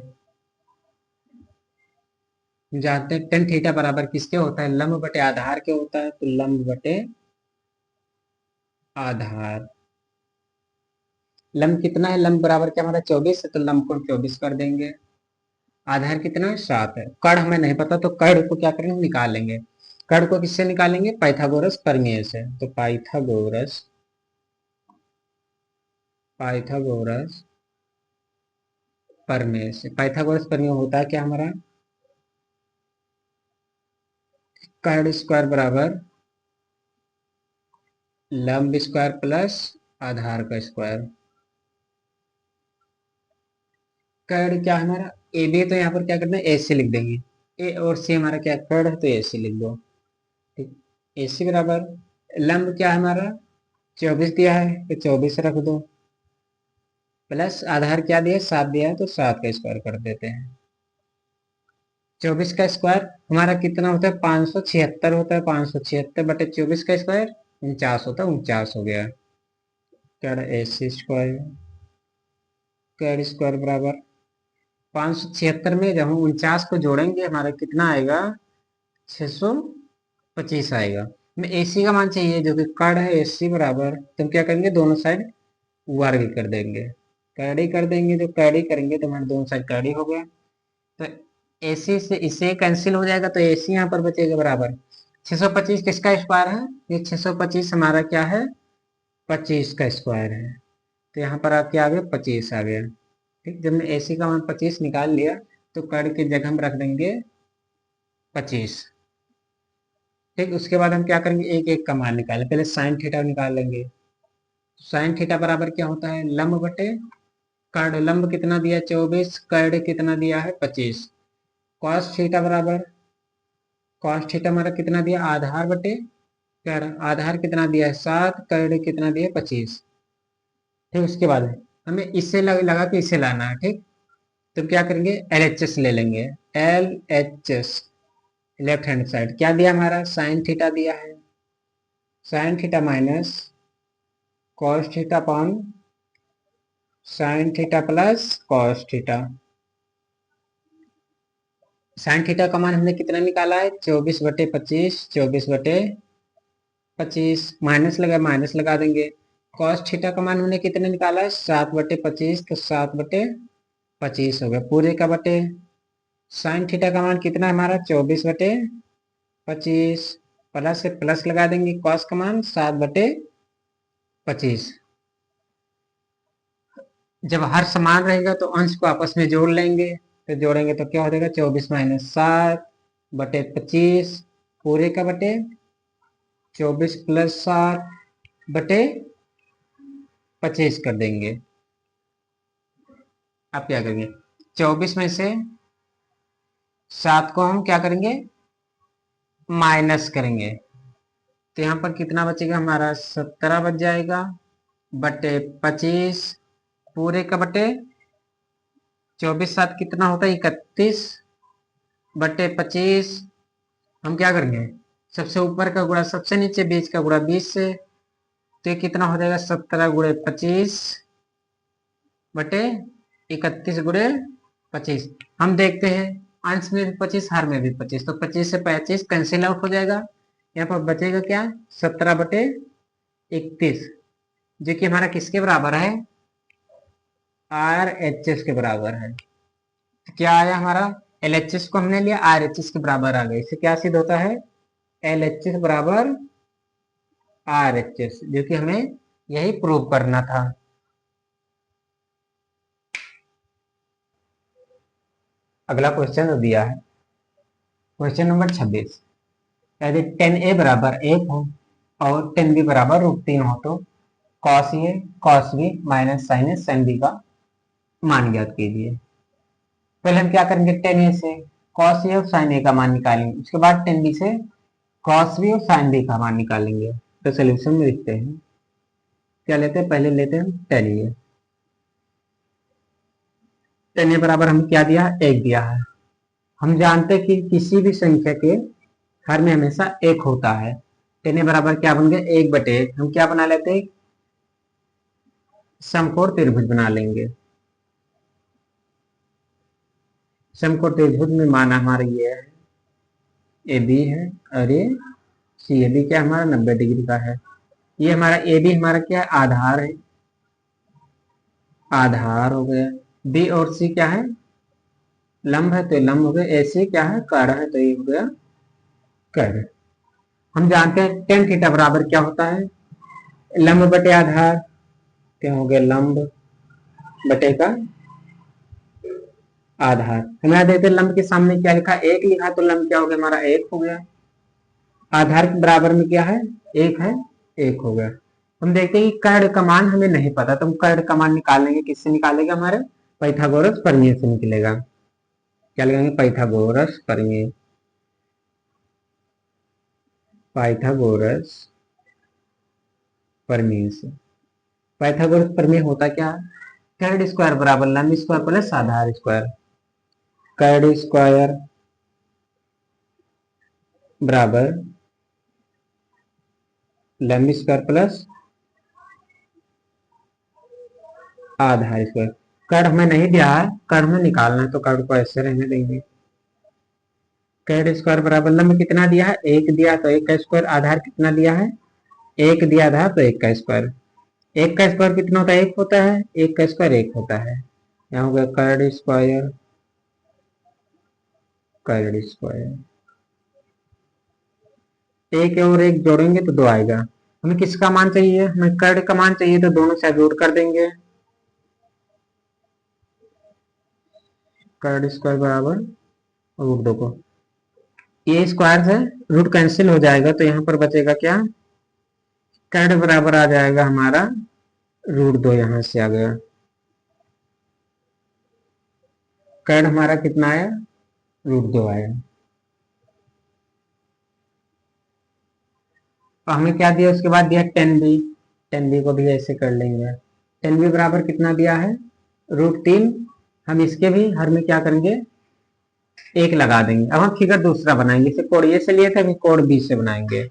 जानते हैं tan थीटा बराबर किसके होता है, लंब बटे आधार के होता है, तो लंब बटे आधार। लंब कितना है, लंब बराबर क्या हमारा 24 है, तो लंब को 24 कर देंगे। आधार कितना है 7 है। कर्ण हमें नहीं पता, तो कर्ण को क्या करेंगे निकालेंगे। कर्ण को किससे निकालेंगे, पाइथागोरस प्रमेय से, तो पाइथागोरस प्रमेय से। पाइथागोरस प्रमेय होता है क्या हमारा, कर्ण स्क्वायर बराबर लंब स्क्वायर प्लस आधार का स्क्वायर। कर्ण क्या हमारा ए बी, तो यहाँ पर क्या करना है ए सी लिख देंगे, ए और सी हमारा क्या कर्ण है, तो ए सी लिख दो। ठीक, ए सी बराबर लंब क्या है हमारा 24 दिया है, तो 24 रख दो, प्लस आधार क्या दिया 7 दिया है, तो 7 का स्क्वायर कर देते हैं। 24 का स्क्वायर हमारा कितना होता है 576 होता है, 576/24 का स्क्वायर 49 होता है, 49 हो गया। कर्ण ए सी स्क्वायर, कर्ण स्क्वायर बराबर 576 में जब हम 49 को जोड़ेंगे हमारा कितना आएगा 625 आएगा। हमें एसी का मान चाहिए, जो कि कर्ण है एसी बराबर, तो हम क्या करेंगे दोनों साइड वर्ग कर देंगे, कैडी कर देंगे, जो कैडी करेंगे तो हमारे दोनों साइड कैडी हो गया, तो एसी से इसे कैंसिल हो जाएगा, तो एसी यहाँ पर बचेगा बराबर 625 किसका स्क्वायर है, ये 625 हमारा क्या है 25 का स्क्वायर है, तो यहाँ पर आप क्या आ गया 25 आ गया। ठीक, जब मैं एसी का मान 25 निकाल लिया, तो कर्ण की जगह हम रख देंगे 25। ठीक, उसके बाद हम क्या करेंगे एक एक का मान निकालें, पहले साइन थीटा निकाल लेंगे, साइन थीटा बराबर क्या होता है, लंब बटे कर्ण। लंब कितना दिया 24, कर्ण कितना दिया है 25। कॉस थीटा बराबर, कॉस थीटा हमारा कितना दिया, आधार बटे कर्ण। आधार कितना दिया है 7, कर्ण कितना दिया है 25। ठीक, उसके बाद हमें इससे लगा के इसे लाना है। ठीक, तो क्या करेंगे, एल एच एस ले लेंगे। L H S left hand side क्या दिया हमारा, साइन थीटा दिया है। Sine theta minus cos theta upon sine theta plus cos theta. Sine theta का मान हमने कितना निकाला है, 24/25। 24/25 माइनस लगा देंगे। कॉस थीटा का मान हमने कितना निकाला है, 7/25, तो 7/25 हो गया पूरे का बटे। साइन थीटा का मान कितना है हमारा, 24/25, प्लस से प्लस लगा देंगे। कॉस का मान 7/25। जब हर समान रहेगा तो अंश को आपस में जोड़ लेंगे। तो जोड़ेंगे तो क्या हो जाएगा, 24-7/25 पूरे का बटे 24 + 7/25 कर देंगे। अब क्या करेंगे, 24 में से 7 को हम क्या करेंगे, माइनस करेंगे। तो यहाँ पर कितना बचेगा हमारा, 17 बच जाएगा बटे 25 पूरे का बटे 24-7 कितना होता है, 31/25। हम क्या करेंगे, सबसे ऊपर का गुणा सबसे नीचे, बीच का गुणा 20 से। तो ये कितना हो जाएगा, 17×25/31/25। हम देखते हैं अंश में भी 25, हर में भी 25, तो 25 से 25 कैंसिल आउट हो जाएगा। यहाँ पर बचेगा क्या, 17/31, जो कि हमारा किसके बराबर है, आर एच एस के बराबर है। तो क्या आया हमारा, एल एच एस को हमने लिया, आर एच एस के बराबर आ गया। इससे क्या सिद्ध होता है, एल एच एस बराबर आर एच एस, जो कि हमें यही प्रूव करना था। अगला क्वेश्चन दिया है, क्वेश्चन नंबर 26। यदि 10a बराबर 1 हो और 10b बराबर √3 हो तो cos a cos b minus sin a sin b का मान ज्ञात कीजिए। पहले हम क्या करेंगे, 10a से cos a और sin a का मान निकालेंगे, उसके बाद 10b से cos b और sin b का मान निकालेंगे। तो सोल्यूशन में लिखते हैं, क्या लेते हैं, पहले लेते हैं 10a। 10a बराबर हम क्या दिया, 1 दिया है। हम जानते हैं कि किसी भी संख्या के हर में हमेशा 1 होता है। 10a बराबर क्या बन गया, 1/1। हम क्या बना लेते हैं, समकोण त्रिभुज बना लेंगे। समकोण त्रिभुज में माना हमारा ये है, ए बी है और ये सी है। बी क्या हमारा 90 डिग्री का है। ये हमारा ए बी हमारा क्या है, आधार है, आधार हो गया। बी और सी क्या है, लंब है, तो लंब हो गया। ए सी क्या है, कर्ण है, तो ये हो गया कर्ण। हम जानते हैं टेन थीटा बराबर क्या होता है, लंब बटे आधार। क्या हो गया, लंब बटे का आधार। हमें देखते हैं लंब के सामने क्या लिखा, 1 लिखा, तो लंब क्या हो गया हमारा, 1 हो गया। आधार के बराबर में क्या है, 1 है, 1 हो गया। हम देखते हैं कि कर्ण का मान हमें नहीं पता, तो हम कर्ण का मान निकालेंगे, किससे निकालेगा, हमारे पाइथागोरस प्रमेय से निकलेगा। क्या लगाएंगे, पाइथागोरस प्रमेय। पाइथागोरस प्रमेय से, पाइथागोरस प्रमेय होता क्या है, कर्ण स्क्वायर बराबर लंब स्क्वायर प्लस आधार स्क्वायर। कर्ण स्क्वायर बराबर लंब स्क्वायर प्लस आधार स्क्वायर। कर्ण हमें नहीं दिया है, कर्ण में निकालना है, तो कर्ण को ऐसे रहने देंगे। कर्ण स्क्वायर बराबर लंब कितना दिया है, 1 दिया, तो 1 का स्क्वायर। आधार कितना दिया है, 1 दिया, आधार तो 1 का स्क्वायर। 1 का स्क्वायर कितना होता है, 1 होता है, 1 का स्क्वायर 1 होता है। यहाँ हो गया कर्ण स्क्वायर, कर्ण स्क्वायर। 1 और 1 जोड़ेंगे तो 2 आएगा। हमें किसका मान चाहिए, हमें कर्ण का मान चाहिए, तो दोनों साइड रूट कर देंगे। कर्ण स्क्वायर बराबर रूट 2 को, ये स्क्वायर से रूट कैंसिल हो जाएगा, तो यहाँ पर बचेगा क्या, कर्ण बराबर आ जाएगा हमारा √2 यहां से आ गया। कर्ण हमारा कितना आया, √2 आया। तो हमें क्या दिया, उसके बाद दिया 10b। 10b को भी ऐसे कर लेंगे। 10b बराबर कितना दिया है, √3। हम इसके भी हर में क्या करेंगे, एक लगा देंगे। अब हम फिगर दूसरा बनाएंगे, इसे कोड ए से लिए थे, अभी कोड बी से बनाएंगे।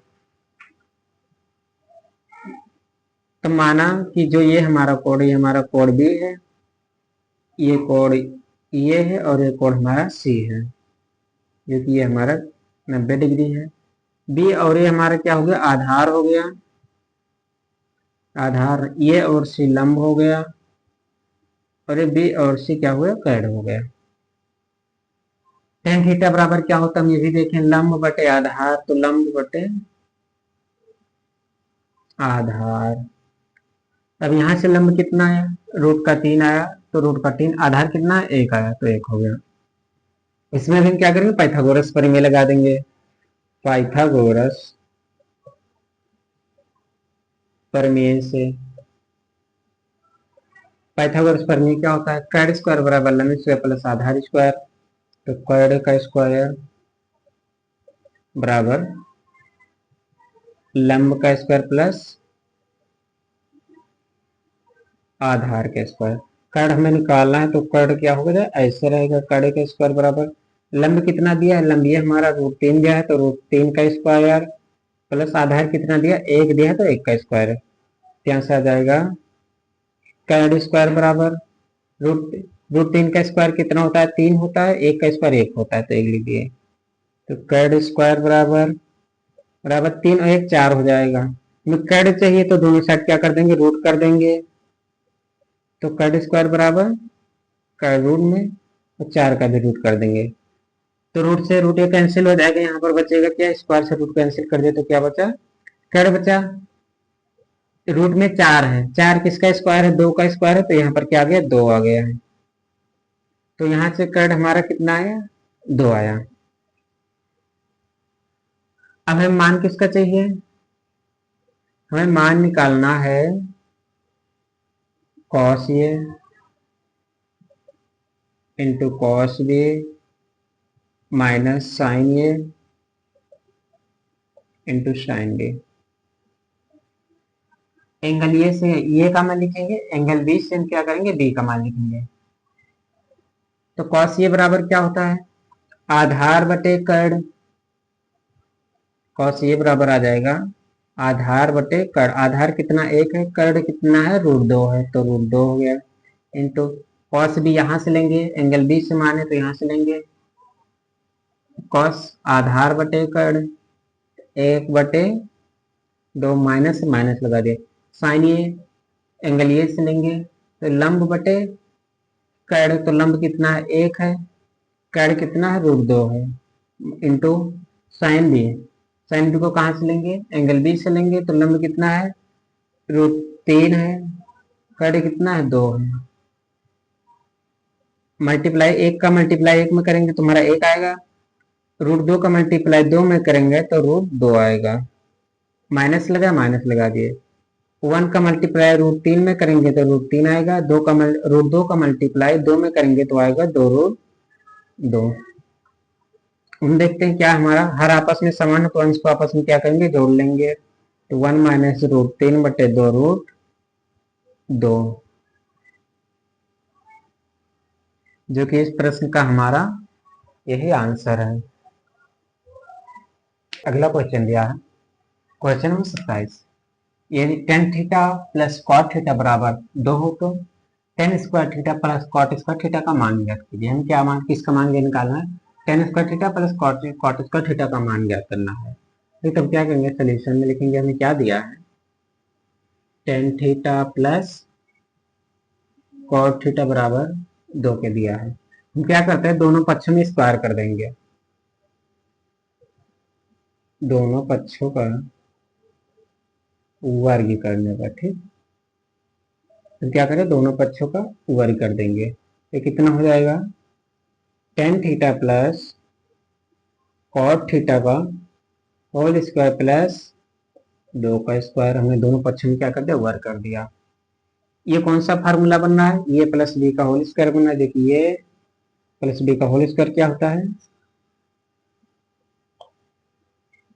तो माना कि जो ये हमारा कोड, ये हमारा कोड बी है, ये कोड ये है, और ये कोड हमारा सी है, जो कि ये हमारा 90 डिग्री है। बी और ये हमारा क्या हो गया, आधार हो गया। आधार ये और सी लंब हो गया, और ये बी और सी क्या हो गया, कैड हो गया। टेन थीटा बराबर क्या होता है, हम ये भी देखें, लंब बटे आधार, तो लंब बटे आधार। अब यहां से लंब कितना आया, √3 आया, तो √3 आधार कितना, 1 आया, तो 1 हो गया। इसमें भी हम क्या करेंगे, पाइथागोरस प्रमेय लगा देंगे। पाइथागोरस प्रमेय से, पाइथागोरस प्रमेय क्या होता है, कैड स्क्वायर बराबर लंब स्क्वायर प्लस आधार स्क्वायर। तो कैड का स्क्वायर बराबर लंब का स्क्वायर प्लस आधार के स्क्वायर। कर्ण हमें निकालना है, तो कर्ण क्या होगा, ऐसे रहेगा। कर्ण का स्क्वायर बराबर लंब कितना दिया है, लंब ये हमारा √3 दिया है, तो √3 का स्क्वायर प्लस आधार कितना दिया, 1 दिया है, तो 1 का स्क्वायर। यहाँ से आ जाएगा कर्ण स्क्वायर बराबर √3 का स्क्वायर कितना होता है, 3 होता है, 1 का स्क्वायर 1 होता है, तो 1 लिख दिए। तो कर्ण स्क्वायर बराबर बराबर 3 और 1 4 हो जाएगा। हमें कर्ण चाहिए तो दोनों साइड क्या कर देंगे, रूट कर देंगे। तो कर्ण स्क्वायर बराबर कर्ण रूट में, और 4 का भी रूट कर देंगे। तो रूट से रूट ये कैंसिल हो जाएगा, यहाँ पर बचेगा क्या, स्क्वायर से रूट कैंसिल कर दिया, तो क्या बचा, कर्ण बचा। रूट में 4 है, 4 किसका स्क्वायर है, 2 का स्क्वायर है, तो यहाँ पर क्या आ गया, 2 आ गया है। तो यहाँ से कर्ण हमारा कितना आया, 2 आया। अब हमें मान किसका चाहिए, हमें मान निकालना है cos a into cos b minus sine a into sine b. Angle a से ए का मान लिखेंगे, एंगल बी से हम क्या करेंगे, बी का मान लिखेंगे। तो कॉस ए बराबर क्या होता है, आधार बटे कर्ण। कॉस ए बराबर आ जाएगा आधार बटे कर्ण। आधार कितना, 1 है, कर्ण कितना है, √2 है, तो √2 हो गया। इंटू कॉस बी यहां से लेंगे, एंगल बी से माने तो यहां से लेंगे। कॉस आधार बटे कर्ण 1/2, माइनस माइनस लगा दिए। साइन ए एंगल ए से लेंगे, तो लंब बटे कर्ण, तो लंब कितना है, 1 है, कर्ण कितना है, √2 है, into sine b. Sine b को कहाँ से लेंगे, एंगल बी से लेंगे, तो लंब कितना है, √3 है, कर्ण कितना है, 2 है। मल्टीप्लाई 1 का मल्टीप्लाई 1 में करेंगे तो हमारा 1 आएगा, √2 का मल्टीप्लाई 2 में करेंगे तो √2 आएगा। माइनस लगा दिए। 1 का मल्टीप्लाई √3 में करेंगे तो √3 आएगा। √2 का मल्टीप्लाई 2 में करेंगे तो आएगा 2√2। हम देखते हैं क्या हमारा हर आपस में समान है, तो अंश को आपस में क्या करेंगे, जोड़ लेंगे। तो 1 माइनस √3/2√2, जो कि इस प्रश्न का हमारा यही आंसर है। अगला क्वेश्चन दिया है, क्वेश्चन नंबर 27। यदि tan theta plus cot theta बराबर 2 हो, तो tan square theta plus cot square theta का मान ज्ञात कीजिए। हम क्या मान, किसका मान निकालना है, tan square theta plus cot square theta का मान ज्ञात करना है। तो तब क्या करेंगे, सोल्यूशन में लिखेंगे, हमें क्या दिया है, tan theta plus cot theta बराबर 2 के दिया है। हम क्या करते हैं, दोनों पक्षों में स्क्वायर कर देंगे, दोनों पक्षों का वर्ग करने का, ठीक। तो क्या करें, दोनों पक्षों का वर्ग कर देंगे, तो कितना हो जाएगा, tan theta plus cot theta का होल स्क्वायर प्लस 2 का स्क्वायर। हमने दोनों पक्षों में क्या कर दिया, वर्ग कर दिया। ये कौन सा फार्मूला बन रहा है, ये प्लस बी का होल स्क्वायर बन रहा है। देखिए ये प्लस बी का होल स्क्वायर क्या होता है,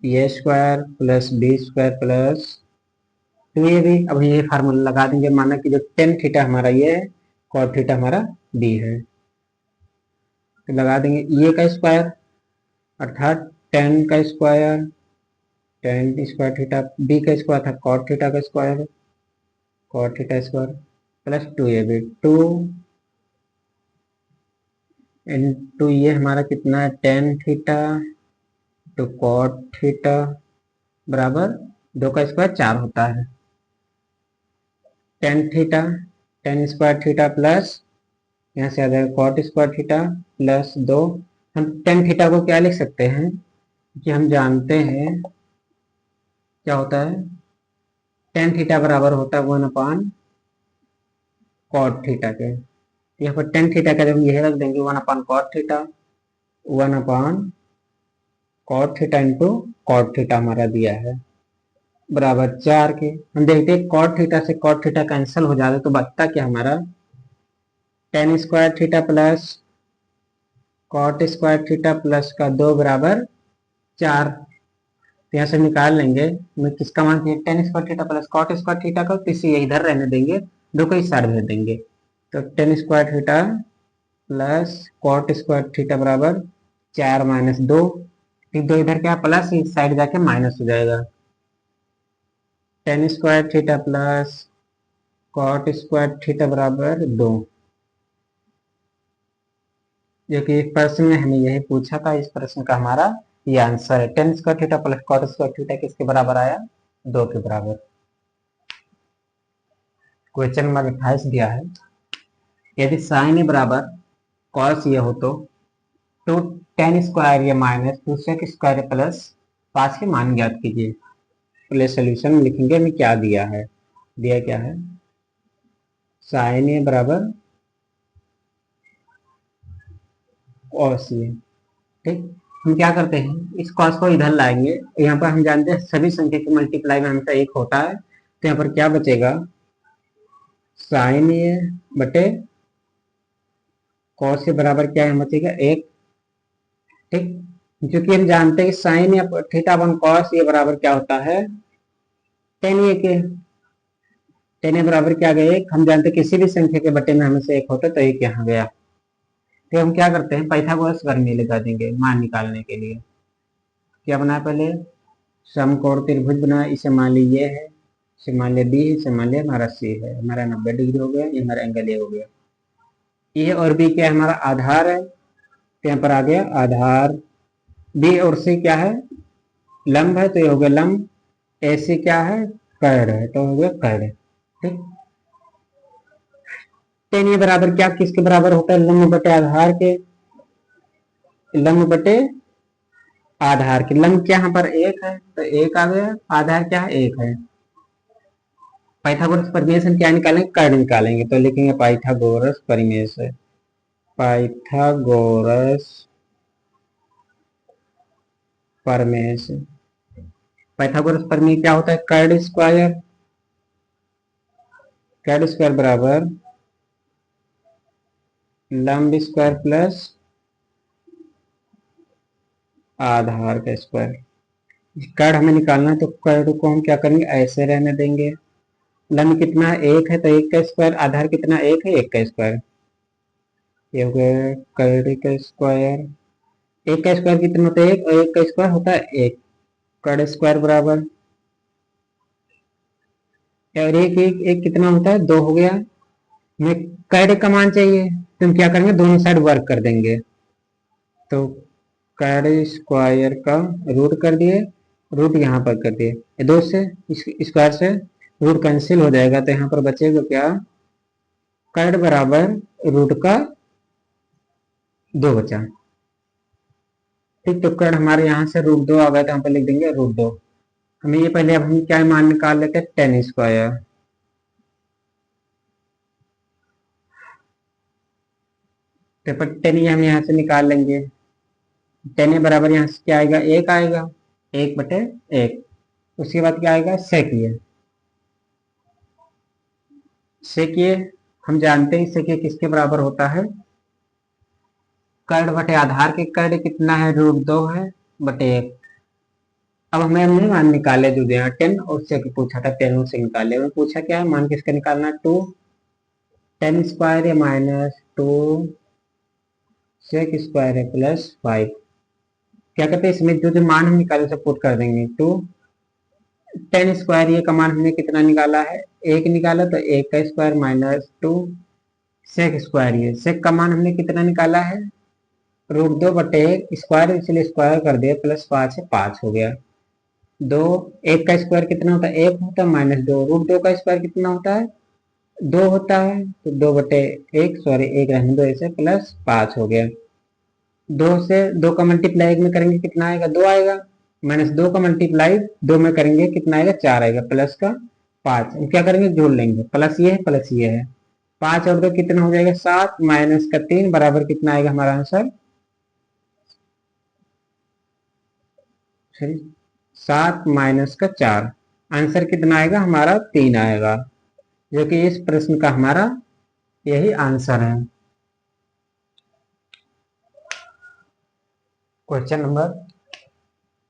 A square plus B square plus 2ab। अब ये फार्मूला लगा देंगे, माना कि जो टेन थीटा हमारा ये है, कॉट थीटा हमारा बी है, तो लगा देंगे ए का स्क्वायर अर्थात टेन का square, tan square theta, b का स्क्वायर था कॉट थीटा का square, cot theta square plus 2ab, 2 into ये हमारा कितना है tan theta two cot theta बराबर 2 का स्क्वायर 4 होता है, tan theta, tan square theta plus यहाँ से आ जाएगा कॉट स्क्वायर थीटा प्लस 2। हम टेन थीटा को क्या लिख सकते हैं कि हम जानते हैं क्या होता है, टेन थीटा बराबर होता है 1 कॉट थीटा के। यहाँ पर टेन थीटा का जब यह रख देंगे 1 cot theta, 1 cot theta into cot theta हमारा दिया है बराबर 4 के। हम देखते हैं कॉट थीटा से कॉट थीटा कैंसिल हो जाता है, तो बचता क्या हमारा tan square theta plus cot square theta plus का 2 बराबर 4। तो यहाँ से निकाल लेंगे, मैं किसका मान tan square theta plus cot square theta का, किसी इधर रहने देंगे, 2 को इस साइड भेज देंगे, तो tan square theta plus cot square theta बराबर 4 माइनस 2, फिर 2 इधर क्या प्लस, इस साइड जाके माइनस हो जाएगा, tan square theta plus cot square theta बराबर 2। जो कि एक प्रश्न में हमें यही पूछा था, इस प्रश्न का हमारा ये आंसर है, tan square theta plus cot square theta किसके बराबर आया, 2 के बराबर। क्वेश्चन नंबर 28 दिया है, यदि साइन ए बराबर कॉस ये हो तो टेन स्क्वायर या माइनस दूसरे के स्क्वायर प्लस 5 के मान ज्ञात कीजिए। पहले सोल्यूशन में लिखेंगे हमें क्या दिया है, दिया क्या है साइन ए बराबर कॉस ए, ठीक। हम क्या करते हैं इस कॉस को इधर लाएंगे, यहाँ पर हम जानते हैं सभी संख्या के मल्टीप्लाई में हमेशा 1 होता है, तो यहाँ पर क्या बचेगा साइन ए बटे कॉस के बराबर क्या है बचेगा 1, ठीक। क्योंकि हम जानते हैं कि साइन या थीटा वन कॉस ये बराबर क्या होता है टेन ए के, टेन ए बराबर क्या गया 1, हम जानते हैं किसी भी संख्या के बटे में हमेशा 1 होता है, तो 1 यहाँ गया। तो हम क्या करते हैं पाइथागोरस प्रमेय लगा देंगे मान निकालने के लिए। क्या बनाया पहले समकोण त्रिभुज बनाया, इसे मान लीजिए ये है, इसे मान लिया बी है, इसे मान लिया हमारा सी है, हमारा 90 डिग्री हो गया, ये हमारा एंगल ए हो गया। ए और बी क्या है हमारा आधार है, तो यहाँ पर आ गया आधार, बी और सी क्या है लंब है, तो ये हो गया लंब, ए सी क्या है कर्ण है, तो हो गया कर्ण, ठीक। टेन ये बराबर क्या किसके बराबर होता है लंब बटे आधार के, लंब बटे आधार के, लंब क्या यहाँ पर 1 है तो 1 आ गया, आधार क्या है 1 है। पाइथागोरस प्रमेय से क्या निकालेंगे कर्ण निकालेंगे, तो लिखेंगे पाइथागोरस प्रमेय से, पाइथागोरस प्रमेय से, पाइथागोरस प्रमेय क्या होता है कर्ण स्क्वायर, कर्ण स्क्वायर बराबर लंब स्क्वायर प्लस आधार का स्क्वायर। कर्ण हमें निकालना है, तो कर्ण को हम क्या करेंगे ऐसे रहने देंगे, लंब कितना 1 है तो 1 का स्क्वायर, आधार कितना 1 है 1 का स्क्वायर, ये हो गया कर्ण का स्क्वायर, 1 का स्क्वायर कितना होता है 1 और 1 का स्क्वायर होता है 1, कर्ण स्क्वायर बराबर और एक कितना होता है 2 हो गया। हमें कर्ण का मान चाहिए तो हम क्या करेंगे दोनों साइड वर्क कर देंगे, तो कर्ण स्क्वायर का रूट कर दिए, रूट यहाँ पर कर दिए, ये 2 से स्क्वायर से रूट कैंसिल हो जाएगा, तो यहाँ पर बचेगा क्या कर्ण बराबर रूट का 2 बचा, ठीक। तो कर्ण हमारे यहाँ से रूट 2 आ गया, तो यहाँ पर लिख देंगे रूट 2। हमें ये पहले अब हम क्या मान निकाल लेते हैं टेन स्क्वायर, तो पर टेन ही हम यहाँ से निकाल लेंगे, टेन बराबर यहाँ से क्या आएगा 1 आएगा, 1 बटे 1, उसके बाद क्या आएगा सेक ये, सेकिए हम जानते हैं सेकिए किसके बराबर होता है, कर्ण बटे आधार के कर्ण कितना है, √2 है बटे 1। अब हमें हमने मान निकाले जो दिया 10 और सेक पूछा था 10 से निकाले, और पूछा क्या है मान किसका निकालना है 2, 10 स्क्वायर है -2 सेक स्क्वायर है +5। क्या कहते हैं इसमें जो जो मान हम निकाले सब पुट कर देंगे। 2 10 स्क्वायर ये का मान हमने कितना निकाला है, 1 निकाला, तो 1 का स्क्वायर -2 सेक स्क्वायर, ये सेक का मान हमने कितना निकाला है √2 बटे 1 स्क्वायर, इसलिए स्क्वायर कर दिया +5 है 5 हो गया। 2 1 का स्क्वायर कितना होता है 1 होता है, -2 √2 का स्क्वायर कितना होता है 2 होता है, तो 2 बटे 1 सॉरी 1 रहने दो ऐसे, +5 हो गया। 2 से 2 का मल्टीप्लाई 1 में करेंगे कितना आएगा 2 आएगा, -2 का मल्टीप्लाई 2 में करेंगे कितना आएगा 4 आएगा, प्लस का 5। क्या करेंगे जोड़ लेंगे, प्लस ये है प्लस ये है, 5 और 2 कितना हो जाएगा 7, माइनस का 3 बराबर कितना आएगा हमारा आंसर 7 माइनस का 4, आंसर कितना आएगा हमारा 3 आएगा, जो कि इस प्रश्न का हमारा यही आंसर है। क्वेश्चन नंबर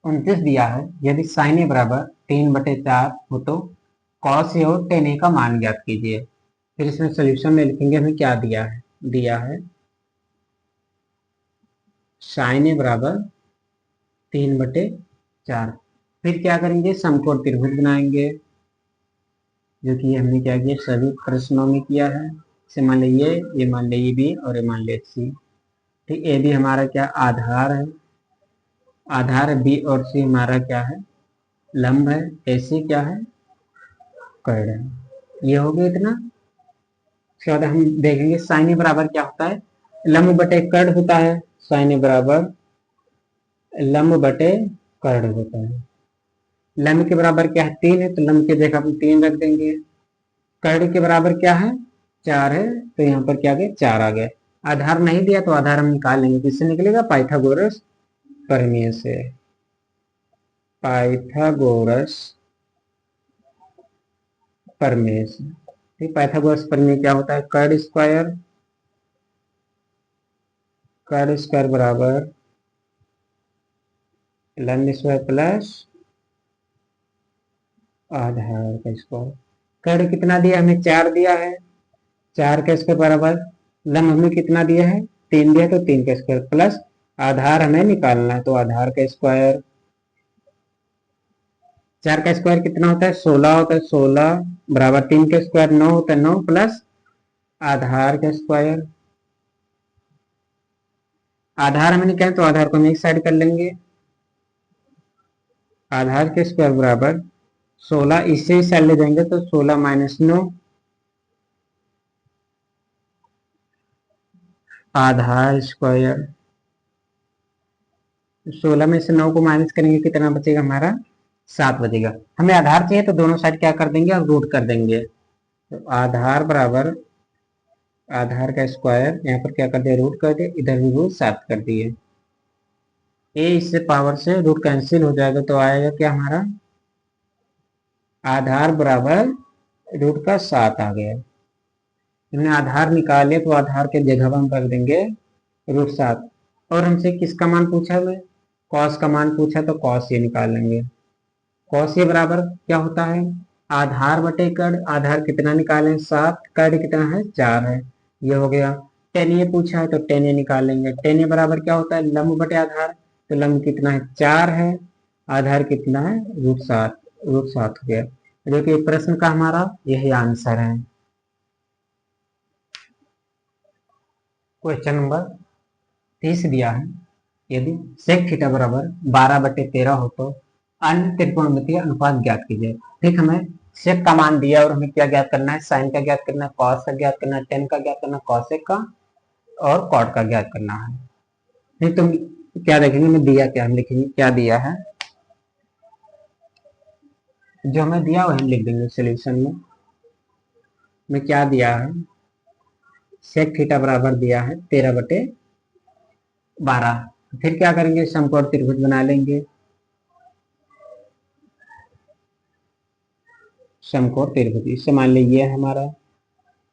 29 दिया है, यदि साइन ए बराबर 3/4 हो तो कॉस ए और टेन ए का मान ज्ञात कीजिए। फिर इसमें सोल्यूशन में लिखेंगे हमें क्या दिया है साइन ए बराबर 3/4। फिर क्या करेंगे समकोण त्रिभुज बनाएंगे, जो कि हमने क्या किया सभी प्रश्नों में किया है। इसे मान लीजिए ये मान लीजिए बी और ये मान लीजिए सी, ठीक। ए भी हमारा क्या आधार है, आधार बी और सी हमारा क्या है लंब है, ऐसे क्या है कर्ण है। ये हो गया इतना। उसके बाद हम देखेंगे साइन ए बराबर क्या होता है, लंब बटे कर्ण होता है, साइन ए बराबर लंब बटे कर्ण होता है। लंब के बराबर क्या है 3 है, तो लंब के जगह हम 3 रख देंगे। कर्ण के बराबर क्या है 4 है, तो यहाँ पर क्या आ गया 4 आ गया। आधार नहीं दिया तो आधार हम निकाल लेंगे, किससे निकलेगा पाइथागोरस प्रमेय से। पाइथागोरस प्रमेय से, ठीक। पाइथागोरस प्रमेय क्या होता है, कर्ण स्क्वायर बराबर लंब स्क्वायर प्लस आधार का स्क्वायर। कर्ण कितना दिया हमें 4 दिया है, 4 का स्क्वायर बराबर लंब हमें कितना दिया है 3 दिया, तो 3 का स्क्वायर प्लस आधार हमें निकालना है, तो आधार का स्क्वायर। 4 का स्क्वायर कितना होता है 16 होता है, 16 बराबर 3 का स्क्वायर 9 होता है, 9 प्लस आधार का स्क्वायर। आधार हमें निकालें तो आधार को हम एक साइड कर लेंगे, आधार के स्क्वायर बराबर 16, इससे इस साइड ले जाएंगे तो 16 माइनस 9 आधार स्क्वायर। 16 में से 9 को माइनस करेंगे कितना बचेगा हमारा 7 बचेगा। हमें आधार चाहिए तो दोनों साइड क्या कर देंगे और रूट कर देंगे, तो आधार बराबर आधार का स्क्वायर यहाँ पर क्या कर दिया रूट कर दिया, इधर भी रूट 7 कर दिए। ए इससे पावर से रूट कैंसिल हो जाएगा, तो आएगा क्या हमारा आधार बराबर रूट का 7 आ गया। हमने आधार निकाले तो आधार के जगह हम कर देंगे √7। और हमसे किसका मान पूछा है, कॉस का मान पूछा, तो कॉस ये निकाल लेंगे। कॉस ये बराबर क्या होता है आधार बटे कर्ण, आधार कितना निकालें 7, कर्ण कितना है 4 है, ये हो गया। टेन ये पूछा है तो टेन ये निकाल लेंगे। टेन ये बराबर क्या होता है लंब बटे आधार, तो लंब कितना है 4 है, आधार कितना है √7 हो गया, जो कि प्रश्न का हमारा यही आंसर है। क्वेश्चन नंबर 30 दिया है, यदि सेक थीटा बराबर 12/13 हो तो अन्य त्रिकोणमितीय अनुपात ज्ञात कीजिए। ठीक, हमें सेक का मान दिया और हमें क्या ज्ञात करना है साइन का ज्ञात करना है, कॉस का ज्ञात करना है, टेन का ज्ञात करना है, कॉसेक का और कॉट का ज्ञात करना है। नहीं तो क्या देखेंगे हमें दिया क्या, हम लिखेंगे क्या दिया है, जो हमें दिया वही हम लिख देंगे सोल्यूशन में क्या दिया है सेक थीटा बराबर दिया है 13/12। फिर क्या करेंगे समकोण त्रिभुज बना लेंगे, समकोण त्रिभुज इससे मान लीजिए हमारा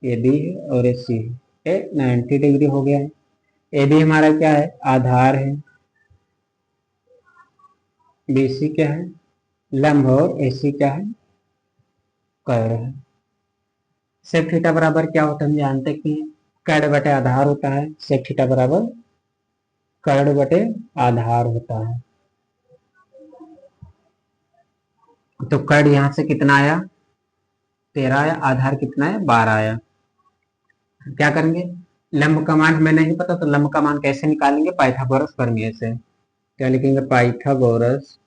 ये बी है और ये सी है, ये 90 डिग्री हो गया है। ए बी हमारा क्या है, आधार है, बी सी क्या है, लंब, और ए सी क्या है, कर्ण है। सेक थीटा बराबर क्या होता है, हम जानते हैं कि कर्ण बटे आधार होता है। सेक थीटा बराबर कर्ण बटे आधार होता है। तो कर्ण यहां से कितना आया, 13 आया, आधार कितना है, 12 आया। क्या करेंगे, लंब का मान हमें नहीं पता, तो लंब का मान कैसे निकालेंगे, पाइथागोरस प्रमेय से। क्या लिखेंगे, पाइथागोरस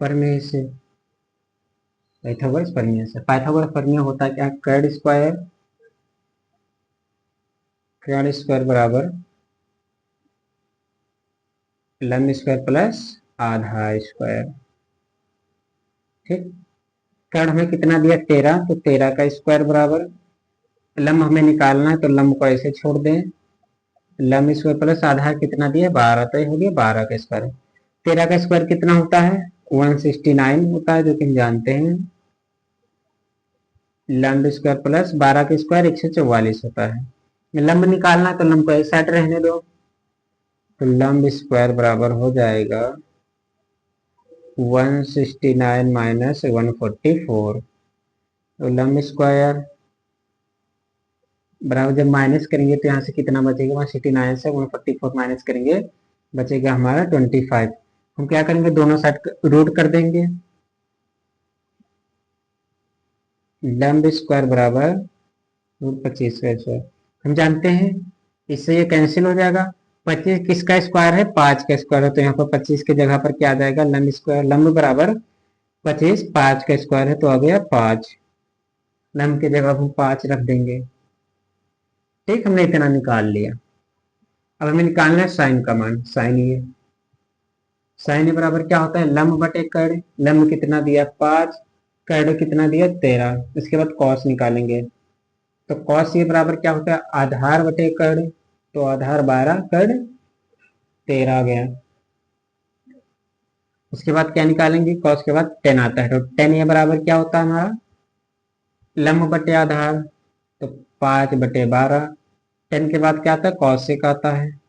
प्रमेय से। पाइथागोरस प्रमेय से, पाइथागोरस प्रमेय होता है क्या, कर्ण स्क्वायर बराबर लंब स्क्वायर प्लस आधा स्क्वायर। ठीक, कर्ण हमें कितना दिया, 13, तो 13 का स्क्वायर बराबर, लंब हमें निकालना है तो लंब को ऐसे छोड़ दें, लंब स्क्वायर प्लस आधार कितना दिया, 12, तो ये हो गया 12 का स्क्वायर। 13 का स्क्वायर कितना होता है, 169 होता है, जो कि हम जानते हैं। लंब स्क्वायर प्लस 12 का स्क्वायर 144 होता है। लंब निकालना है तो लंब को एक साइड रहने दो, तो लंब स्क्वायर बराबर हो जाएगा 169 माइनस 144। तो लंब स्क्वायर बराबर, जब माइनस करेंगे तो यहाँ से कितना बचेगा, 169 से 144 माइनस करेंगे, बचेगा हमारा 25। हम क्या करेंगे, दोनों साइड रूट कर देंगे। लंब स्क्वायर बराबर रूट 25 का स्क्वायर, हम जानते हैं इससे ये कैंसिल हो जाएगा। 25 किसका स्क्वायर है, 5 का स्क्वायर है, तो यहाँ पर 25 की जगह पर क्या आ जाएगा, लंब स्क्वायर, लंब बराबर 25, 5 का स्क्वायर है तो आ गया 5, लंब की जगह हम 5 रख देंगे। ठीक, हमने इतना निकाल लिया। अब हमें निकालना है साइन का मान। साइन ये, साइन ए बराबर क्या होता है, लंब बटे कर्ण। लंब कितना दिया, 5, कर्ण कितना दिया, 13। इसके बाद कॉस निकालेंगे, तो कॉस ये बराबर क्या होता है, आधार बटे कर्ण, तो आधार 12, कर्ण 13 आ गया। उसके बाद क्या निकालेंगे, कॉस के बाद टेन आता है, तो टेन ये बराबर क्या होता है हमारा, लंब बटे आधार, तो 5/12। टेन के बाद क्या आता है, कॉसेक आता है।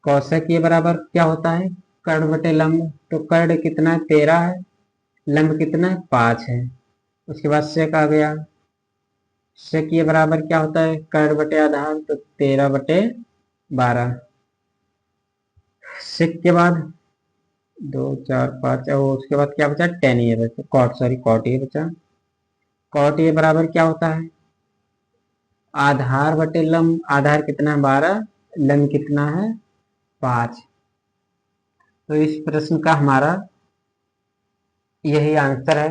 कौशक ये बराबर क्या होता है, कर्ण बटे लंब, तो कर्ण कितना है, 13 है, लंब कितना है, 5 है। उसके बाद सेक आ गया। सेक ये बराबर क्या होता है, कर्ण बटे आधार, तो 13/12। सेक के बाद 2, 4, 5, और उसके बाद क्या बचा, टेन ये बचा, कॉट ये बचा। कॉट ये बराबर क्या होता है, आधार बटे लंब, आधार कितना है, 12, लंब कितना है, 5। तो इस प्रश्न का हमारा यही आंसर है।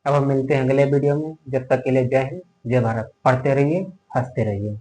अब हम मिलते हैं अगले वीडियो में, जब तक के लिए जय हिंद, जय भारत। पढ़ते रहिए, हंसते रहिए।